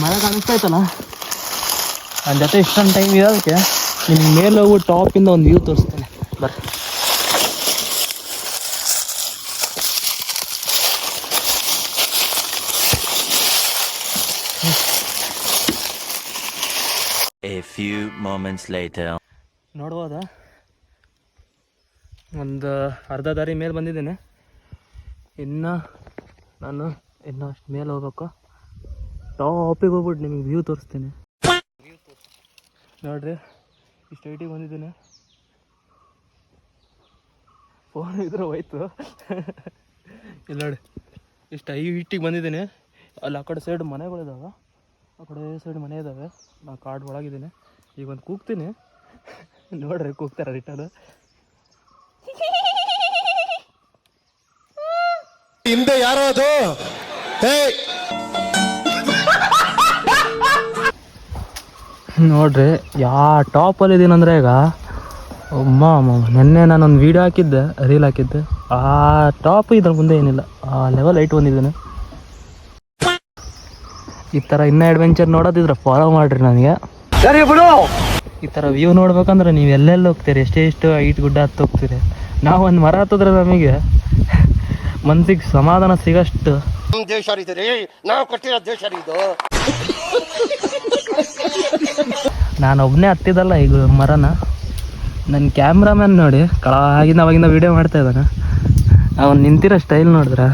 ಮಳೆ ಕಾಣಿಸ್ತಾ ಇತ್ತಲ್ಲ ನನ್ನ ಜೊತೆ ಇಷ್ಟೊಂದು ಟೈಮ್ ಇರೋದಕ್ಕೆ ನಿಮ್ಗೆ ಮೇಲೆ ಹೋಗಿ ಟಾಪಿಂದ ಒಂದು ವ್ಯೂ ತೋರಿಸ್ತೇನೆ ಬರ್ರಿ. A few moments later. ನೋಡ್ಬೋದಾ, ಒಂದು ಅರ್ಧ ದಾರಿ ಮೇಲೆ ಬಂದಿದ್ದೇನೆ. ಇನ್ನು ಅಷ್ಟು ಮೇಲೆ ಹೋಗ್ಬೇಕು. ಟಾಪಿಗೆ ಹೋಗ್ಬಿಟ್ಟು ನಿಮಗೆ ವ್ಯೂ ತೋರಿಸ್ತೀನಿ. ನೋಡ್ರಿ, ಇಷ್ಟು ಹೈಟಿಗೆ ಬಂದಿದ್ದೇನೆ. ಫೋನ್ ಇದ್ರೆ ಹೋಯ್ತು. ಇಲ್ಲ ನೋಡಿ, ಇಷ್ಟು ಹೈಟಿಗೆ ಬಂದಿದ್ದೇನೆ. ಅಲ್ಲಿ ಆ ಕಡೆ ಸೈಡ್ ಮನೆಗಳಿದ್ದಾವೆ, ಆ ಕಡೆ ಸೈಡ್ ಮನೆ ಇದ್ದಾವೆ. ನಾನು ಕಾಡು ಒಳಗಿದ್ದೀನಿ. ಈಗ ಒಂದು ಕೂಗ್ತೀನಿ, ನೋಡ್ರಿ ಕೂಗ್ತಾರ ರಿಟರ್ನ್. ಹಿಂದೆ ಯಾರೋ ಅದು ನೋಡ್ರಿ ಟಾಪಲ್ಲಿ ಇದೀನಂದ್ರೆ ಈಗ ನೆನ್ನೆ ನಾನೊಂದು ವೀಡಿಯೋ ಹಾಕಿದ್ದೆ, ರೀಲ್ ಹಾಕಿದ್ದೆ. ಆ ಟಾಪ್ ಇದ್ರ ಮುಂದೆ ಏನಿಲ್ಲ, ಆ ಲೆವೆಲ್ ಹೈಟ್ ಬಂದಿದ್ದೇನೆ. ಈ ಥರ ಇನ್ನೂ ಅಡ್ವೆಂಚರ್ ನೋಡೋದಿದ್ರೆ ಫಾಲೋ ಮಾಡಿರಿ ನನಗೆ. ಈ ಥರ ವ್ಯೂ ನೋಡ್ಬೇಕಂದ್ರೆ ನೀವು ಎಲ್ಲೆಲ್ಲಿ ಹೋಗ್ತೀರಿ, ಎಷ್ಟು ಹೈಟ್ ಗುಡ್ಡ ಹತ್ತು ಹೋಗ್ತೀರಿ. ನಾವು ಒಂದು ಮರ ಹತ್ತಿದ್ರೆ ನಮಗೆ ಮನ್ಸಿಗೆ ಸಮಾಧಾನ ಸಿಗಷ್ಟು. ದೇಶ ನಾವು ಕಟ್ಟಿರೋ ದೇಶ ಇದು. ನಾನು ಒಬ್ಬನೇ ಹತ್ತಿದ್ದಲ್ಲ ಈಗ ಮರನ. ನನ್ನ ಕ್ಯಾಮ್ರಾಮ್ಯಾನ್ ನೋಡಿ ಕೆಳಗಿಂದ ಅವಾಗಿಂದ ವೀಡಿಯೋ ಮಾಡ್ತಾ ಇದ್ದಾನೆ. ಅವನು ನಿಂತಿರೋ ಸ್ಟೈಲ್ ನೋಡಿದ್ರ